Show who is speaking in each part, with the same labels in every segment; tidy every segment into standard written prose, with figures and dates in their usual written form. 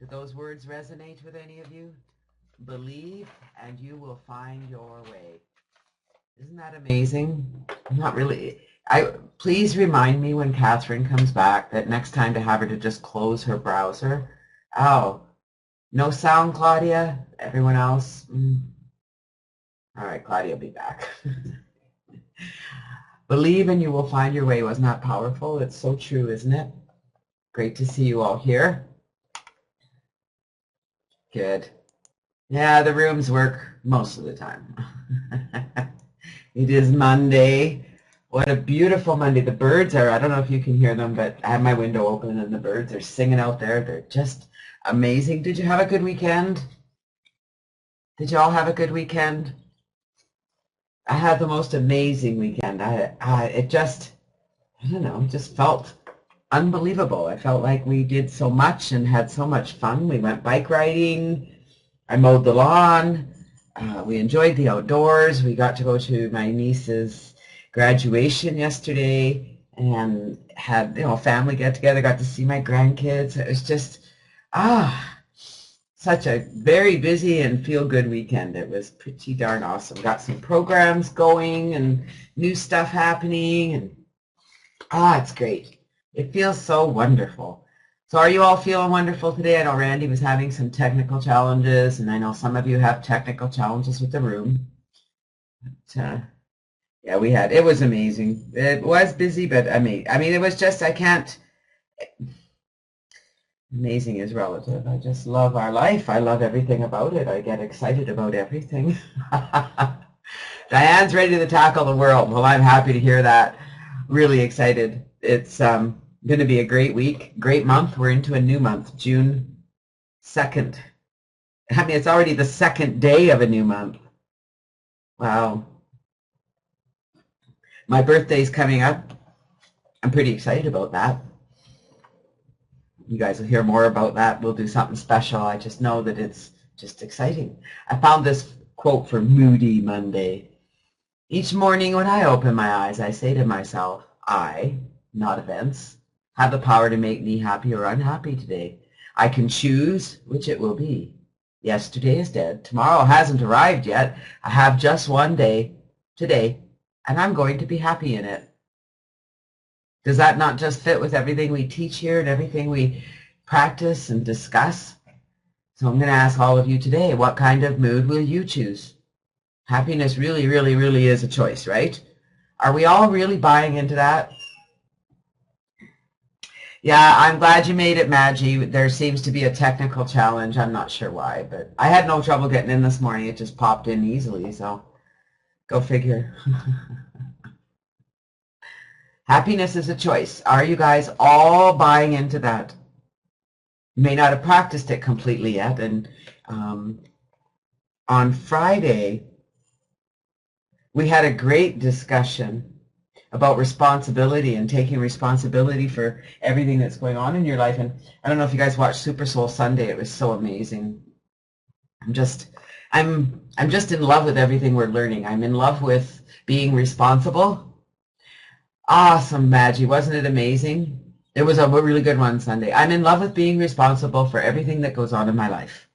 Speaker 1: Do those words resonate with any of you? Believe and you will find your way. Isn't that amazing? Not really. Please remind me when Catherine comes back that next time to have her to just close her browser. Oh, no sound, Claudia? Everyone else? All right, Claudia will be back. Believe and you will find your way. Wasn't that powerful? It's so true, isn't it? Great to see you all here. Good. Yeah, the rooms work most of the time. It is Monday. What a beautiful Monday. The birds are, I don't know if you can hear them, but I have my window open and the birds are singing out there. They're just amazing. Did you have a good weekend? Did you all have a good weekend? I had the most amazing weekend. It just, I don't know, it just felt unbelievable. I felt like we did so much and had so much fun. We went bike riding. I mowed the lawn. We enjoyed the outdoors. We got to go to my niece's graduation yesterday and had, you know, a family get together, got to see my grandkids. It was just, such a very busy and feel-good weekend. It was pretty darn awesome. Got some programs going and new stuff happening, and it's great. It feels so wonderful. So are you all feeling wonderful today? I know Randy was having some technical challenges, and I know some of you have technical challenges with the room. But, yeah, it was amazing. It was busy, but I mean, it was just, amazing is relative. I just love our life. I love everything about it. I get excited about everything. Diane's ready to tackle the world. Well, I'm happy to hear that. Really excited. It's going to be a great week, great month. We're into a new month, June 2nd. I mean, it's already the second day of a new month. Wow. My birthday's coming up. I'm pretty excited about that. You guys will hear more about that. We'll do something special. I just know that it's just exciting. I found this quote for Moody Monday. Each morning when I open my eyes, I say to myself, I, not events, have the power to make me happy or unhappy today. I can choose which it will be. Yesterday is dead. Tomorrow hasn't arrived yet. I have just one day, today, and I'm going to be happy in it. Does that not just fit with everything we teach here and everything we practice and discuss? So I'm going to ask all of you today, what kind of mood will you choose? Happiness really, really, really is a choice, right? Are we all really buying into that? Yeah, I'm glad you made it, Maggie. There seems to be a technical challenge. I'm not sure why, but I had no trouble getting in this morning. It just popped in easily, so go figure. Happiness is a choice. Are you guys all buying into that? You may not have practiced it completely yet, and on Friday, we had a great discussion about responsibility and taking responsibility for everything that's going on in your life. And I don't know if you guys watched Super Soul Sunday. It was so amazing. I'm just in love with everything we're learning. I'm in love with being responsible. Awesome, Maggie. Wasn't it amazing? It was a really good one Sunday. I'm in love with being responsible for everything that goes on in my life.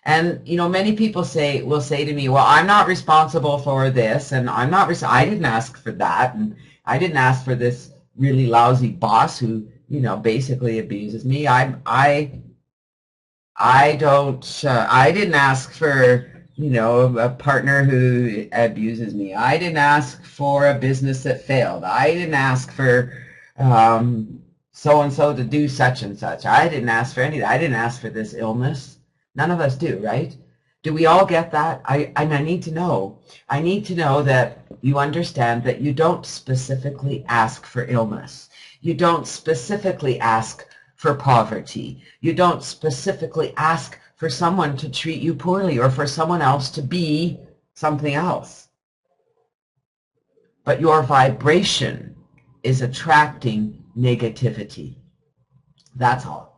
Speaker 1: And, you know, many people will say to me, well, I'm not responsible for this, and I didn't ask for that, and I didn't ask for this really lousy boss who, you know, basically abuses me. I didn't ask for, you know, a partner who abuses me. I didn't ask for a business that failed. I didn't ask for so-and-so to do such and such. I didn't ask for any of that. I didn't ask for this illness. None of us do, right? Do we all get that? I need to know. I need to know that you understand that you don't specifically ask for illness. You don't specifically ask for poverty. You don't specifically ask for someone to treat you poorly or for someone else to be something else. But your vibration is attracting negativity. That's all.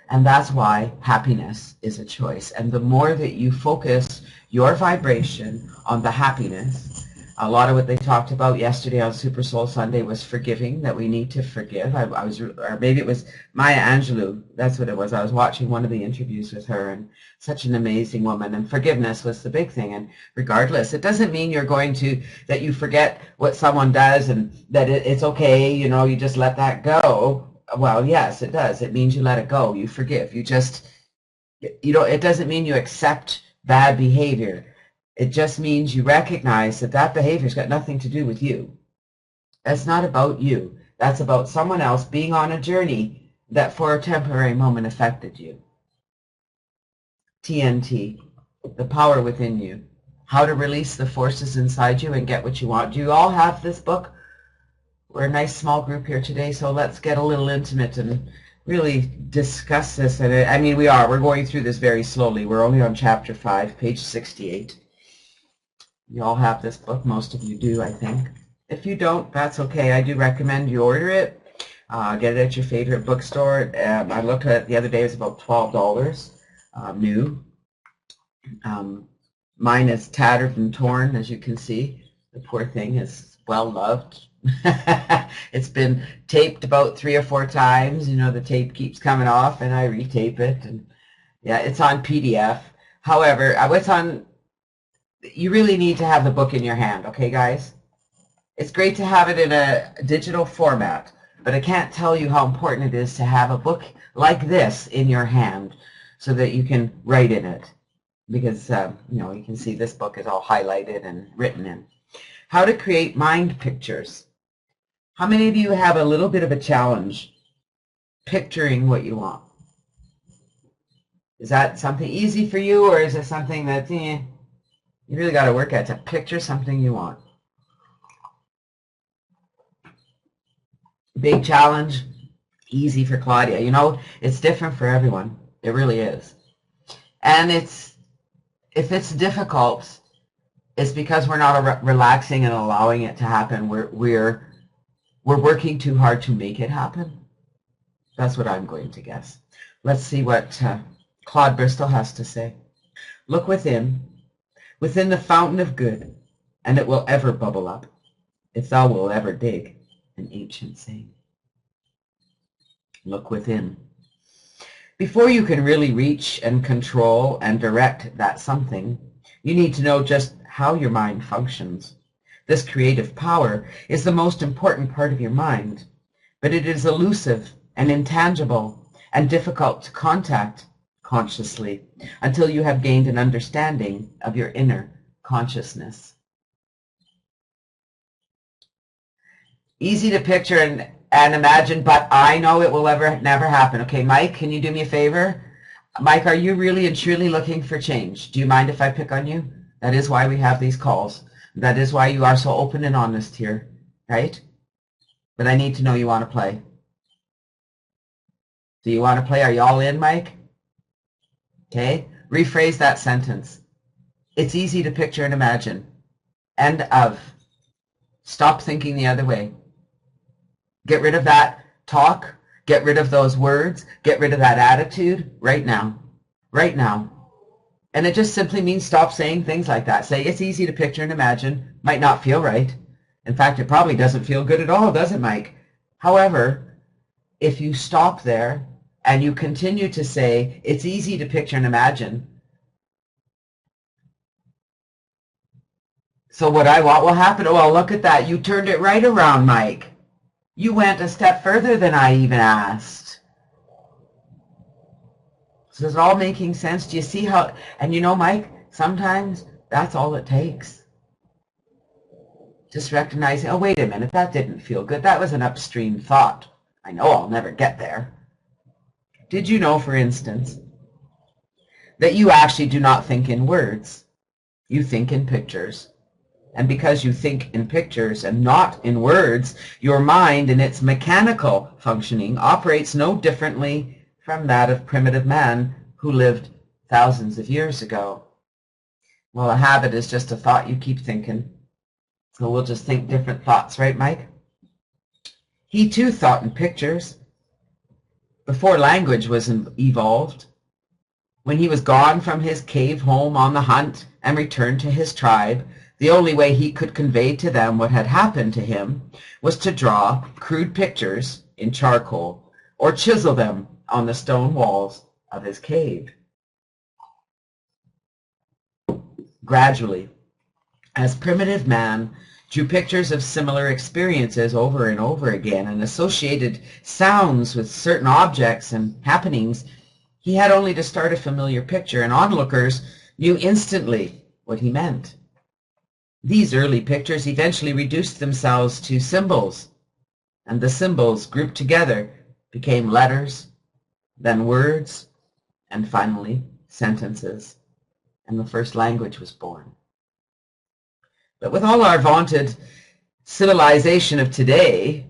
Speaker 1: And that's why happiness is a choice. And the more that you focus your vibration on the happiness, A lot of what they talked about yesterday on Super Soul Sunday was forgiving, that we need to forgive. I was, or maybe it was Maya Angelou, that's what it was. I was watching one of the interviews with her, and such an amazing woman, and forgiveness was the big thing. And regardless, it doesn't mean you're going to, that you forget what someone does and that it's okay, you know, you just let that go. Well, yes, it does. It means you let it go. You forgive. You just, you know, it doesn't mean you accept bad behavior. It just means you recognize that that behavior's got nothing to do with you. That's not about you. That's about someone else being on a journey that for a temporary moment affected you. TNT, the power within you. How to release the forces inside you and get what you want. Do you all have this book? We're a nice small group here today, so let's get a little intimate and really discuss this. And I mean, we're going through this very slowly. We're only on chapter 5, page 68. You all have this book. Most of you do, I think. If you don't, that's okay. I do recommend you order it. Get it at your favorite bookstore. I looked at it the other day. It was about $12 new. Mine is tattered and torn, as you can see. The poor thing is well loved. It's been taped about 3 or 4 times. You know, the tape keeps coming off, and I retape it. And yeah, it's on PDF. However, what's on, you really need to have the book in your hand, okay, guys? It's great to have it in a digital format, but I can't tell you how important it is to have a book like this in your hand so that you can write in it. Because, you know, you can see this book is all highlighted and written in. How to create mind pictures. How many of you have a little bit of a challenge picturing what you want? Is that something easy for you, or is it something that you really got to work at to picture something you want? Big challenge, easy for Claudia. You know, it's different for everyone. It really is. And if it's difficult, it's because we're not relaxing and allowing it to happen. We're working too hard to make it happen. That's what I'm going to guess. Let's see what Claude Bristol has to say. Look within the fountain of good, and it will ever bubble up, if thou wilt ever dig, an ancient saying. Look within. Before you can really reach and control and direct that something, you need to know just how your mind functions. This creative power is the most important part of your mind, but it is elusive and intangible and difficult to contact consciously until you have gained an understanding of your inner consciousness. Easy to picture and imagine, but I know it will never happen. Okay, Mike, can you do me a favor? Mike, are you really and truly looking for change? Do you mind if I pick on you? That is why we have these calls. That is why you are so open and honest here, right? But I need to know you want to play. Do you want to play? Are you all in, Mike? Okay, rephrase that sentence. It's easy to picture and imagine. End of. Stop thinking the other way. Get rid of that talk. Get rid of those words. Get rid of that attitude right now. Right now. And it just simply means stop saying things like that. Say it's easy to picture and imagine. Might not feel right. In fact, it probably doesn't feel good at all, does it, Mike? However, if you stop there and you continue to say it's easy to picture and imagine, so what I want will happen. Well, look at that. You turned it right around, Mike. You went a step further than I even asked. So is it all making sense? Do you see how? And you know, Mike, sometimes that's all it takes. Just recognizing, oh, wait a minute, that didn't feel good. That was an upstream thought. I know I'll never get there. Did you know, for instance, that you actually do not think in words? You think in pictures. And because you think in pictures and not in words, your mind in its mechanical functioning operates no differently from that of primitive man who lived thousands of years ago. Well, a habit is just a thought you keep thinking. So we'll just think different thoughts, right, Mike? He too thought in pictures before language was evolved. When he was gone from his cave home on the hunt and returned to his tribe, The only way he could convey to them what had happened to him was to draw crude pictures in charcoal or chisel them on the stone walls of his cave. Gradually, as primitive man drew pictures of similar experiences over and over again and associated sounds with certain objects and happenings, he had only to start a familiar picture, and onlookers knew instantly what he meant. These early pictures eventually reduced themselves to symbols, and the symbols grouped together became letters, then words, and finally sentences, and the first language was born. But with all our vaunted civilization of today,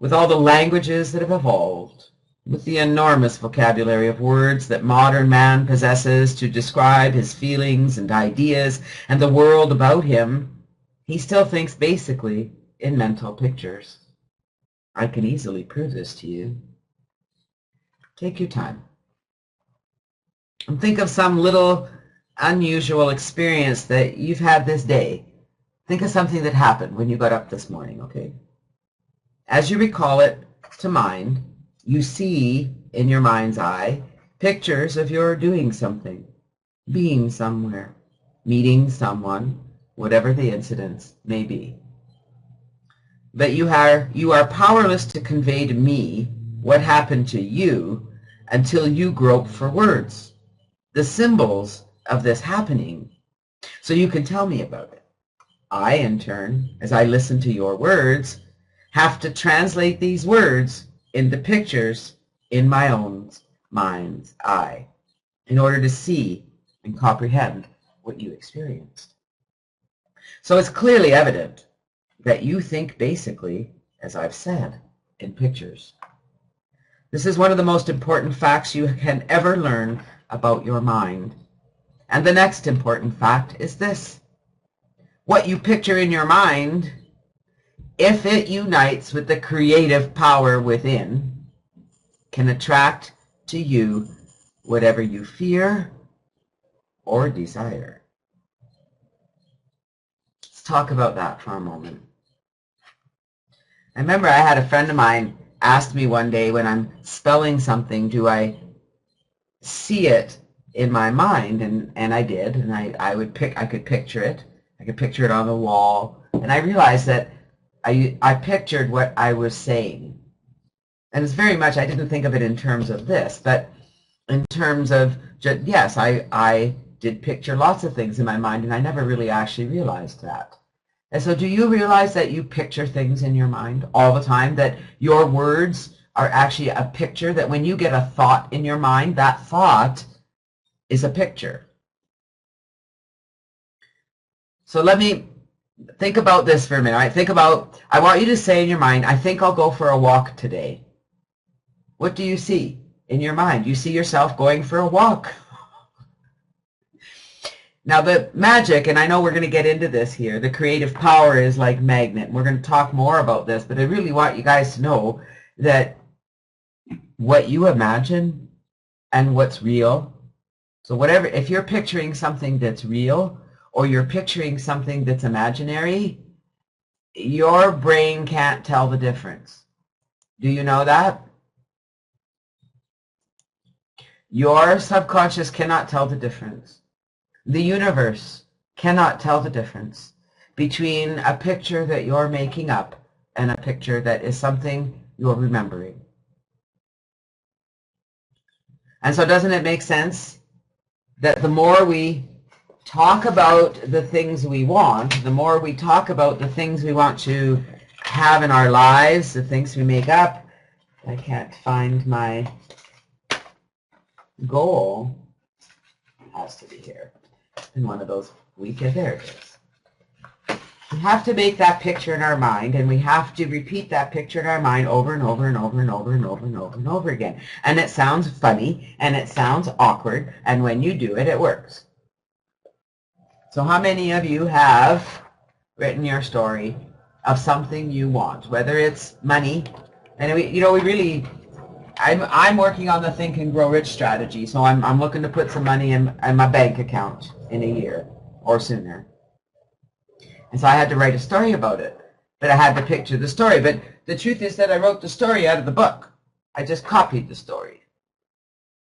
Speaker 1: with all the languages that have evolved, with the enormous vocabulary of words that modern man possesses to describe his feelings and ideas and the world about him, he still thinks basically in mental pictures. I can easily prove this to you. Take your time and think of some little unusual experience that you've had this day. Think of something that happened when you got up this morning, okay? As you recall it to mind, you see in your mind's eye pictures of your doing something, being somewhere, meeting someone, whatever the incidents may be. But you are powerless to convey to me what happened to you until you grope for words, the symbols of this happening, so you can tell me about it. I, in turn, as I listen to your words, have to translate these words into pictures in my own mind's eye in order to see and comprehend what you experienced. So it's clearly evident that you think basically, as I've said, in pictures. This is one of the most important facts you can ever learn about your mind. And the next important fact is this: what you picture in your mind, if it unites with the creative power within, can attract to you whatever you fear or desire. Let's talk about that for a moment. I remember I had a friend of mine ask me one day, when I'm spelling something, do I see it in my mind? And I did, and I could picture it. I could picture it on the wall, and I realized that I pictured what I was saying. And it's very much, I didn't think of it in terms of this, but in terms of, yes, I did picture lots of things in my mind, and I never really actually realized that. And so do you realize that you picture things in your mind all the time, that your words are actually a picture, that when you get a thought in your mind, that thought is a picture? So let me think about this for a minute. Right? Think about, I want you to say in your mind, I think I'll go for a walk today. What do you see in your mind? You see yourself going for a walk. Now the magic, and I know we're going to get into this here, the creative power is like magnet. We're going to talk more about this, but I really want you guys to know that what you imagine and what's real, so whatever, if you're picturing something that's real or you're picturing something that's imaginary, your brain can't tell the difference. Do you know that? Your subconscious cannot tell the difference. The universe cannot tell the difference between a picture that you're making up and a picture that is something you're remembering. And so doesn't it make sense that the more we talk about the things we want, the more we talk about the things we want to have in our lives, the things we make up? I can't find my goal. It has to be here. In one of those weekends. There it is. We have to make that picture in our mind, and we have to repeat that picture in our mind over and over and over and over and over and over and over again. And it sounds funny, and it sounds awkward, and when you do it, it works. So how many of you have written your story of something you want, whether it's money? And I'm working on the Think and Grow Rich strategy, so I'm looking to put some money in my bank account in a year or sooner. And so I had to write a story about it. But I had to picture the story. But the truth is that I wrote the story out of the book. I just copied the story.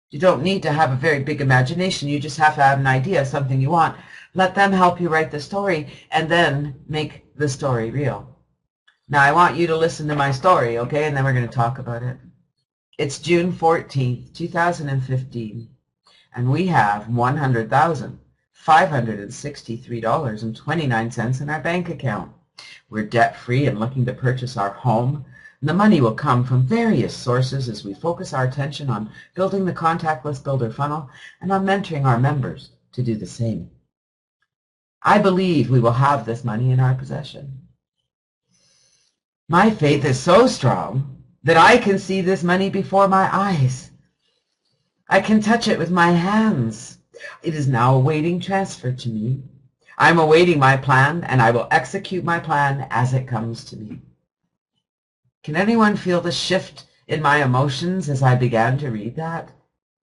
Speaker 1: You don't need to have a very big imagination. You just have to have an idea, something you want. Let them help you write the story, and then make the story real. Now, I want you to listen to my story, okay? And then we're going to talk about it. It's June 14th, 2015, and we have $100,563.29 in our bank account. We're debt-free and looking to purchase our home. And the money will come from various sources as we focus our attention on building the contactless builder funnel and on mentoring our members to do the same. I believe we will have this money in our possession. My faith is so strong that I can see this money before my eyes. I can touch it with my hands. It is now awaiting transfer to me. I'm awaiting my plan, and I will execute my plan as it comes to me. Can anyone feel the shift in my emotions as I began to read that?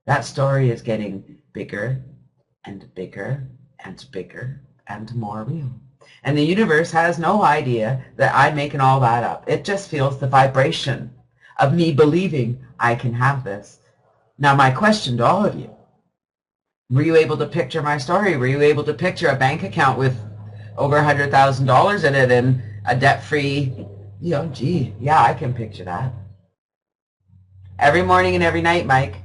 Speaker 1: That story is getting bigger and bigger and bigger and more real. And the universe has no idea that I'm making all that up. It just feels the vibration of me believing I can have this. Now, my question to all of you, were you able to picture my story? Were you able to picture a bank account with over $100,000 in it and a debt-free, gee, yeah, I can picture that. Every morning and every night, Mike.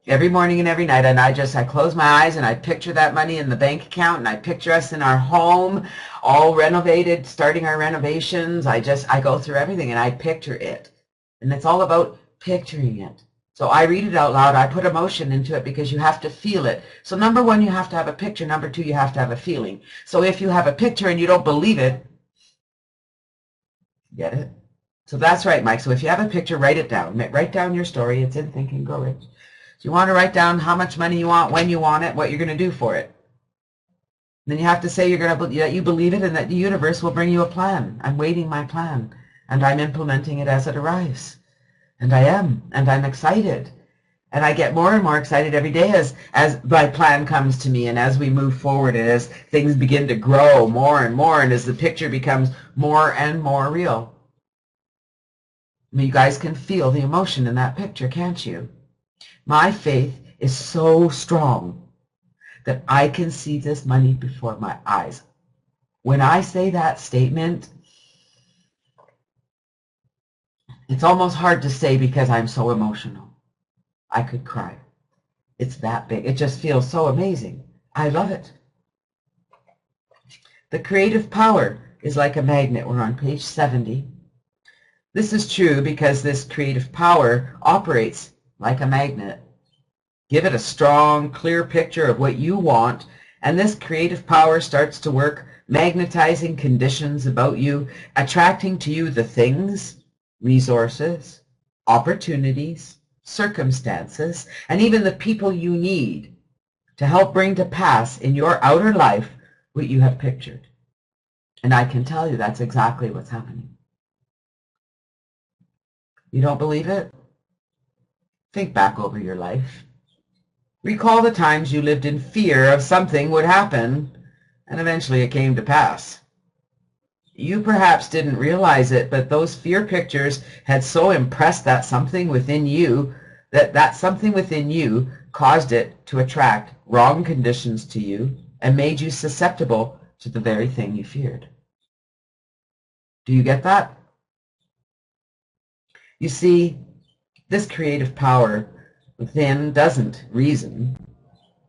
Speaker 1: Every morning and every night, and I close my eyes and I picture that money in the bank account, and I picture us in our home, all renovated, starting our renovations. I go through everything and I picture it. And it's all about picturing it. So I read it out loud. I put emotion into it because you have to feel it. So number one, you have to have a picture. Number two, you have to have a feeling. So if you have a picture and you don't believe it, get it? So that's right, Mike. So if you have a picture, write it down. Write down your story. It's in Think and Grow Rich. So you want to write down how much money you want, when you want it, what you're going to do for it. Then you have to say that you believe it and that the universe will bring you a plan. I'm waiting my plan, and I'm implementing it as it arrives. And I am, and I'm excited. And I get more and more excited every day as my plan comes to me, and as we move forward, and as things begin to grow more and more, and as the picture becomes more and more real. I mean, you guys can feel the emotion in that picture, can't you? My faith is so strong that I can see this money before my eyes. When I say that statement, it's almost hard to say because I'm so emotional. I could cry. It's that big. It just feels so amazing. I love it. The creative power is like a magnet. We're on page 70. This is true because this creative power operates like a magnet. Give it a strong, clear picture of what you want, and this creative power starts to work, magnetizing conditions about you, attracting to you the things, resources, opportunities, circumstances, and even the people you need to help bring to pass in your outer life what you have pictured. And I can tell you that's exactly what's happening. You don't believe it? Think back over your life. Recall the times you lived in fear of something would happen, and eventually it came to pass. You perhaps didn't realize it, but those fear pictures had so impressed that something within you that something within you caused it to attract wrong conditions to you and made you susceptible to the very thing you feared. Do you get that? You see, this creative power within doesn't reason.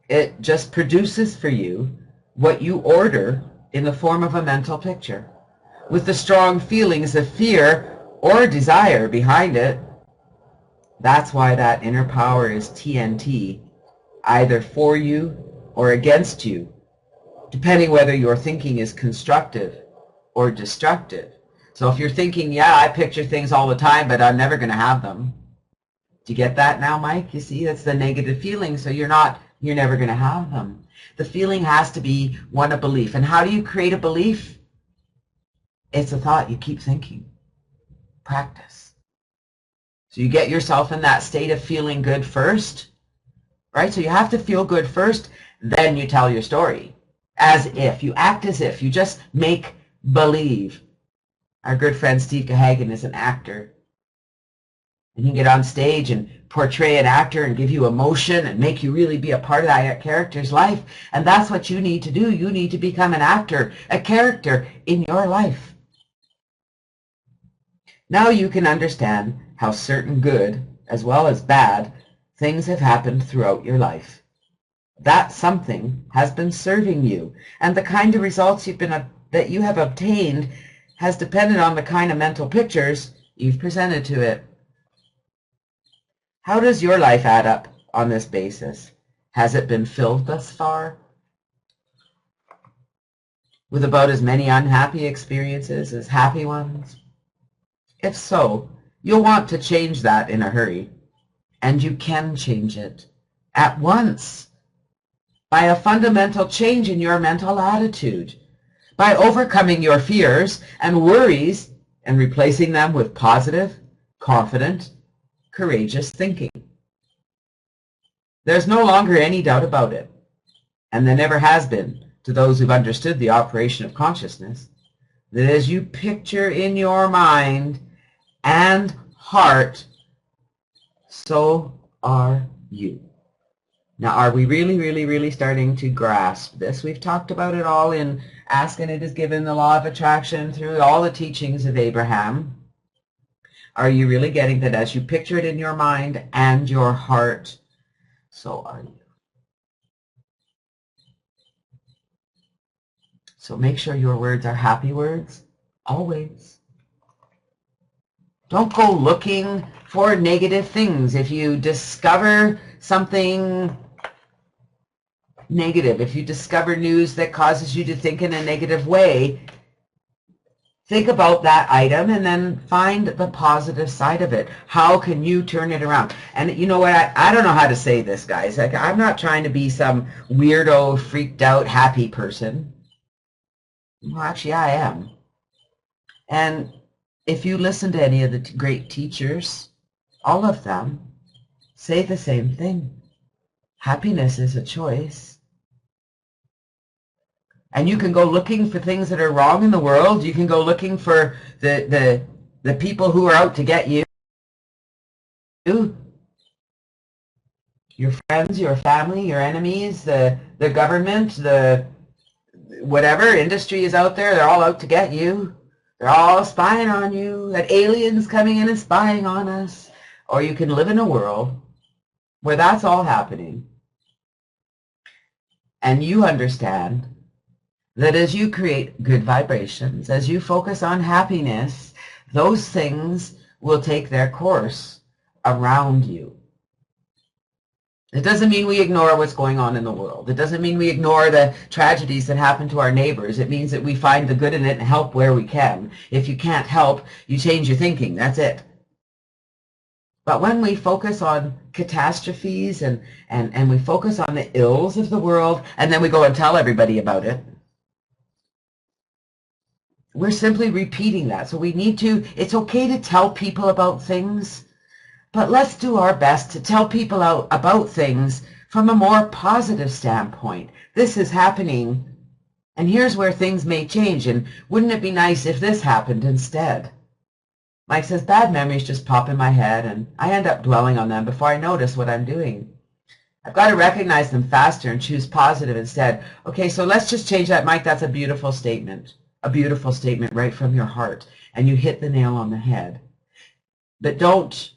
Speaker 1: It just produces for you what you order in the form of a mental picture, with the strong feelings of fear or desire behind it. That's why that inner power is TNT, either for you or against you, depending whether your thinking is constructive or destructive. So if you're thinking, yeah, I picture things all the time, but I'm never going to have them. Do you get that now, Mike? You see, that's the negative feeling, so you're never going to have them. The feeling has to be one of belief. And how do you create a belief? It's a thought you keep thinking. Practice. So you get yourself in that state of feeling good first, right? So you have to feel good first, then you tell your story. As if. You act as if. You just make believe. Our good friend Steve Gahagan is an actor. And he can get on stage and portray an actor and give you emotion and make you really be a part of that character's life. And that's what you need to do. You need to become an actor, a character in your life. Now you can understand how certain good, as well as bad, things have happened throughout your life. That something has been serving you, and the kind of results that you have obtained has depended on the kind of mental pictures you've presented to it. How does your life add up on this basis? Has it been filled thus far with about as many unhappy experiences as happy ones? If so, you'll want to change that in a hurry, and you can change it at once by a fundamental change in your mental attitude, by overcoming your fears and worries and replacing them with positive, confident, courageous thinking. There's no longer any doubt about it, and there never has been to those who've understood the operation of consciousness, that as you picture in your mind and heart, so are you. Now, are we really starting to grasp this? We've talked about it all in Ask and It Is Given, the Law of Attraction, through all the teachings of Abraham. Are you really getting that as you picture it in your mind and your heart, so are you? So make sure your words are happy words, always. Don't go looking for negative things. If you discover something negative, if you discover news that causes you to think in a negative way, think about that item and then find the positive side of it. How can you turn it around? And you know what? I don't know how to say this, guys. Like, I'm not trying to be some weirdo, freaked out, happy person. Well, actually, I am. And if you listen to any of the great teachers, all of them say the same thing. Happiness is a choice. And you can go looking for things that are wrong in the world. You can go looking for the people who are out to get you. Your friends, your family, your enemies, the government, the whatever industry is out there, they're all out to get you. They're all spying on you. That aliens coming in and spying on us. Or you can live in a world where that's all happening. And you understand that as you create good vibrations, as you focus on happiness, those things will take their course around you. It doesn't mean we ignore what's going on in the world. It doesn't mean we ignore the tragedies that happen to our neighbors. It means that we find the good in it and help where we can. If you can't help, you change your thinking. That's it. But when we focus on catastrophes and we focus on the ills of the world, and then we go and tell everybody about it, we're simply repeating that. So we need to, it's okay to tell people about things, but let's do our best to tell people about things from a more positive standpoint. This is happening, and here's where things may change, and wouldn't it be nice if this happened instead? Mike says, bad memories just pop in my head, and I end up dwelling on them before I notice what I'm doing. I've got to recognize them faster and choose positive instead. Okay, so let's just change that, Mike. That's a beautiful statement. A beautiful statement right from your heart, and you hit the nail on the head. But don't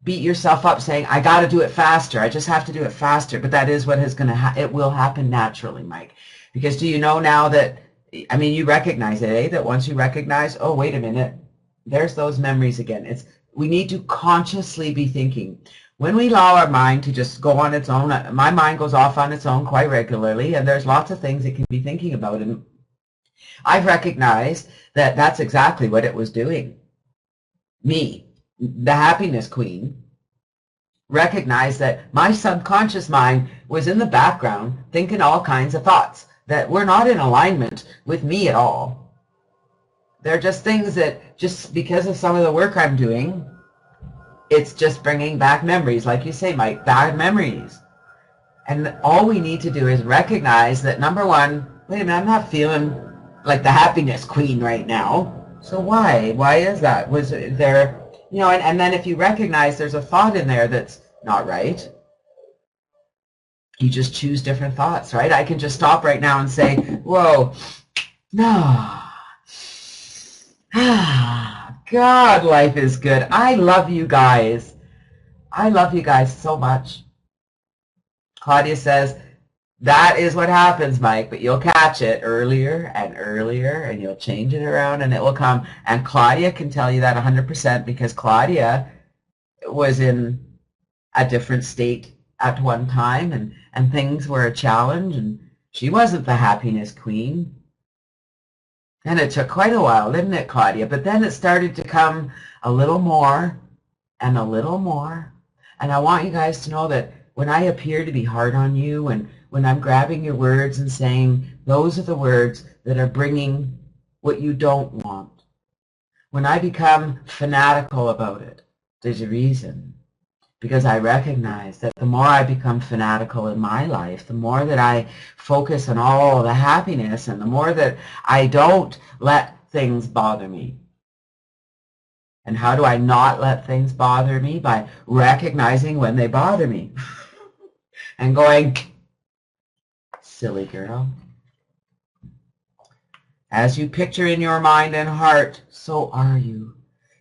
Speaker 1: beat yourself up saying, I got to do it faster. I just have to do it faster. But that is what is going to it will happen naturally, Mike. Because do you know now that, I mean, you recognize it, eh? That once you recognize, oh, wait a minute, there's those memories again. We need to consciously be thinking. When we allow our mind to just go on its own, my mind goes off on its own quite regularly, and there's lots of things it can be thinking about. And I've recognized that that's exactly what it was doing. Me, the happiness queen, recognized that my subconscious mind was in the background thinking all kinds of thoughts that were not in alignment with me at all. They're just things that, just because of some of the work I'm doing, it's just bringing back memories, like you say, Mike, bad memories. And all we need to do is recognize that, number one, wait a minute, I'm not feeling like the happiness queen right now. So why? Why is that? Was there, you know, and then if you recognize there's a thought in there that's not right, you just choose different thoughts, right? I can just stop right now and say, whoa, no. God, life is good. I love you guys. I love you guys so much. Claudia says, that is what happens, Mike, but you'll catch it earlier and earlier, and you'll change it around, and it will come. And Claudia can tell you that 100% because Claudia was in a different state at one time, and things were a challenge, and she wasn't the happiness queen. And it took quite a while, didn't it, Claudia? But then it started to come a little more and a little more. And I want you guys to know that when I appear to be hard on you, and when I'm grabbing your words and saying, those are the words that are bringing what you don't want. When I become fanatical about it, there's a reason. Because I recognize that the more I become fanatical in my life, the more that I focus on all the happiness, and the more that I don't let things bother me. And how do I not let things bother me? By recognizing when they bother me. And going, silly girl. As you picture in your mind and heart, so are you.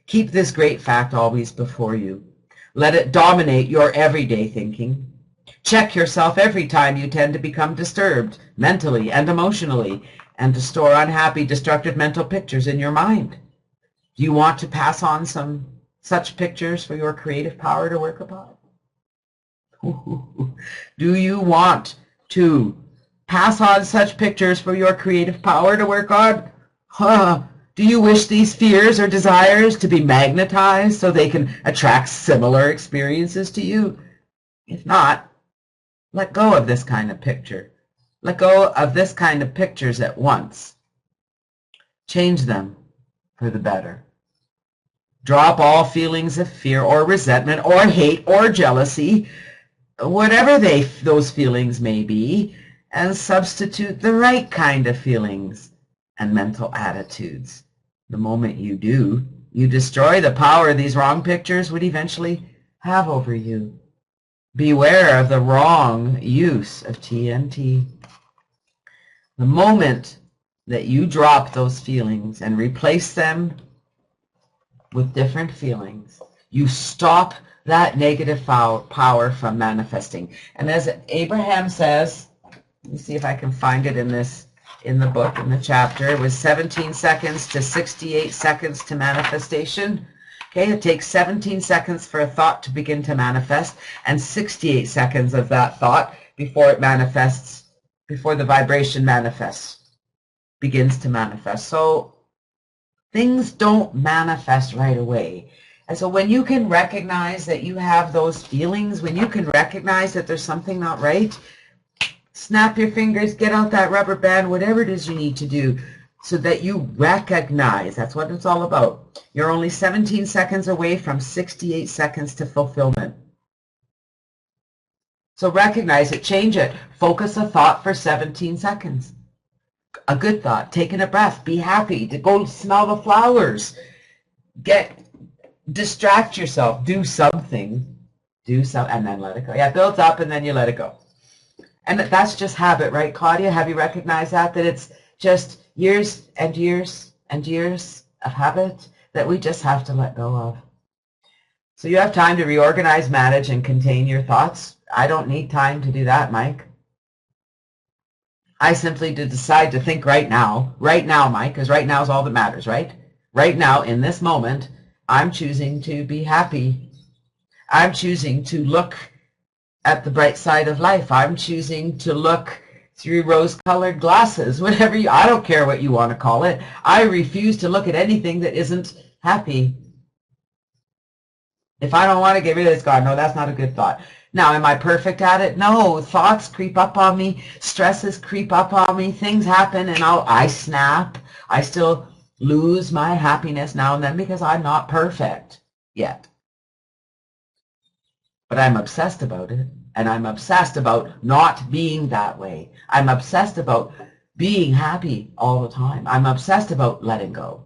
Speaker 1: Keep this great fact always before you. Let it dominate your everyday thinking. Check yourself every time you tend to become disturbed, mentally and emotionally, and to store unhappy, destructive mental pictures in your mind. Do you want to pass on some such pictures for your creative power to work upon? Do you want to pass on such pictures for your creative power to work on? Do you wish these fears or desires to be magnetized so they can attract similar experiences to you? If not, let go of this kind of picture. Let go of this kind of pictures at once. Change them for the better. Drop all feelings of fear or resentment or hate or jealousy, whatever those feelings may be, and substitute the right kind of feelings and mental attitudes. The moment you do, you destroy the power these wrong pictures would eventually have over you. Beware of the wrong use of TNT. The moment that you drop those feelings and replace them with different feelings, you stop that negative power from manifesting. And as Abraham says, let me see if I can find it in the book, in the chapter, it was 17 seconds to 68 seconds to manifestation. Okay, it takes 17 seconds for a thought to begin to manifest, and 68 seconds of that thought before it manifests, before the vibration begins to manifest. So things don't manifest right away. And so when you can recognize that you have those feelings, when you can recognize that there's something not right, snap your fingers, get out that rubber band, whatever it is you need to do so that you recognize. That's what it's all about. You're only 17 seconds away from 68 seconds to fulfillment. So recognize it, change it. Focus a thought for 17 seconds. A good thought, taking a breath, be happy, to go smell the flowers. Distract yourself, do something, and then let it go. Yeah, it builds up and then you let it go. And that's just habit, right, Claudia? Have you recognized that it's just years and years and years of habit that we just have to let go of? So you have time to reorganize, manage, and contain your thoughts. I don't need time to do that, Mike. I simply decide to think right now, Mike, because right now is all that matters, right? Right now, in this moment, I'm choosing to be happy. I'm choosing to look at the bright side of life. I'm choosing to look through rose-colored glasses, I don't care what you want to call it. I refuse to look at anything that isn't happy. If I don't want to get rid of this, God, no, that's not a good thought. Now, am I perfect at it? No, thoughts creep up on me, stresses creep up on me, things happen, and I snap. I still lose my happiness now and then because I'm not perfect yet. but I'm obsessed about it, and I'm obsessed about not being that way. I'm obsessed about being happy all the time. I'm obsessed about letting go.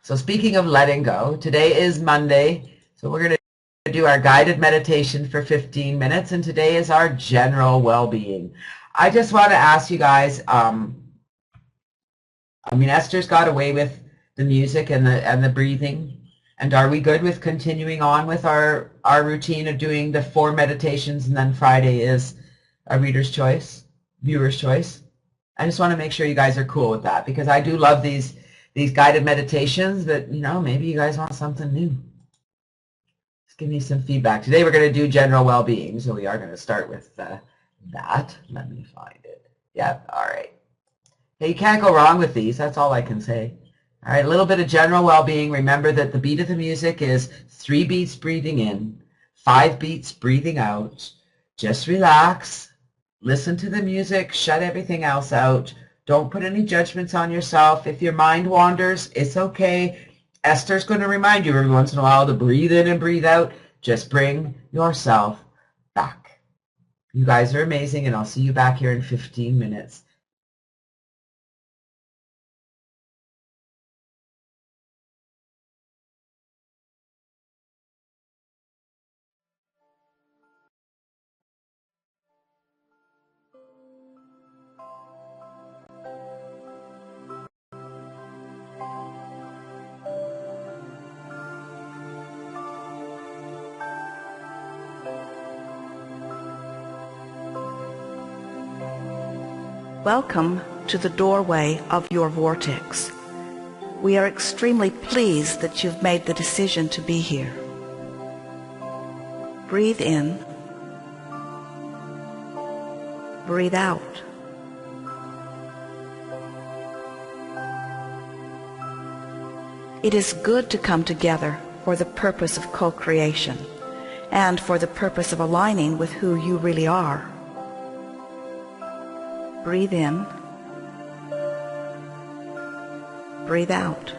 Speaker 1: So speaking of letting go, today is Monday, so we're going to do our guided meditation for 15 minutes, and today is our general well-being. I just want to ask you guys, Esther's got away with the music and the breathing. And are we good with continuing on with our routine of doing the 4 meditations, and then Friday is a reader's choice, viewer's choice? I just want to make sure you guys are cool with that, because I do love these guided meditations, but maybe you guys want something new. Just give me some feedback. Today we're going to do general well-being, so we are going to start with that. Let me find it. Yep, all right. Hey, you can't go wrong with these. That's all I can say. All right, a little bit of general well-being. Remember that the beat of the music is 3 beats breathing in, 5 beats breathing out. Just relax. Listen to the music. Shut everything else out. Don't put any judgments on yourself. If your mind wanders, it's okay. Esther's going to remind you every once in a while to breathe in and breathe out. Just bring yourself back. You guys are amazing, and I'll see you back here in 15 minutes.
Speaker 2: Welcome to the doorway of your vortex. We are extremely pleased that you've made the decision to be here. Breathe in. Breathe out. It is good to come together for the purpose of co-creation and for the purpose of aligning with who you really are. Breathe in. Breathe out.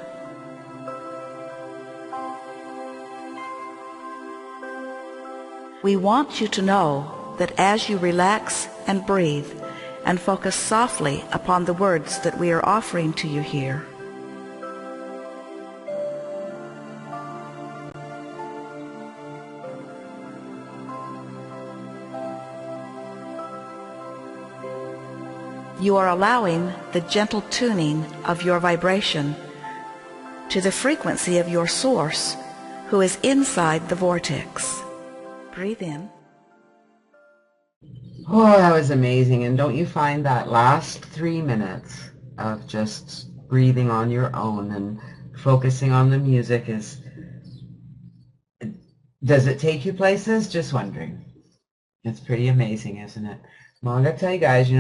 Speaker 2: We want you to know that as you relax and breathe and focus softly upon the words that we are offering to you here, you are allowing the gentle tuning of your vibration to the frequency of your source, who is inside the vortex. Breathe in.
Speaker 1: Oh, that was amazing. And don't you find that last 3 minutes of just breathing on your own and focusing on the music does it take you places? Just wondering. It's pretty amazing, isn't it? Well, I'm going to tell you guys,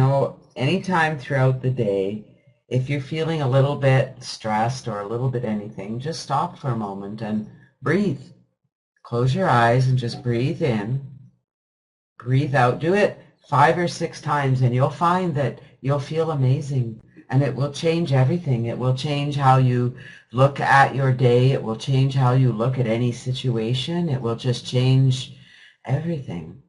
Speaker 1: anytime throughout the day, if you're feeling a little bit stressed or a little bit anything, just stop for a moment and breathe. Close your eyes and just breathe in, breathe out. Do it 5 or 6 times, and you'll find that you'll feel amazing, and it will change everything. It will change how you look at your day. It will change how you look at any situation. It will just change everything.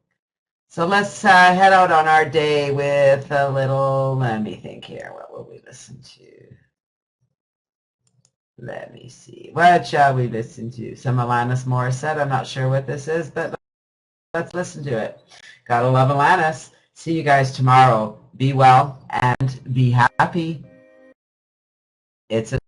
Speaker 1: So let's head out on our day with a little, let me think here, what will we listen to? Let me see, what shall we listen to? Some Alanis Morissette. I'm not sure what this is, but let's listen to it. Gotta love Alanis. See you guys tomorrow. Be well and be happy. It's a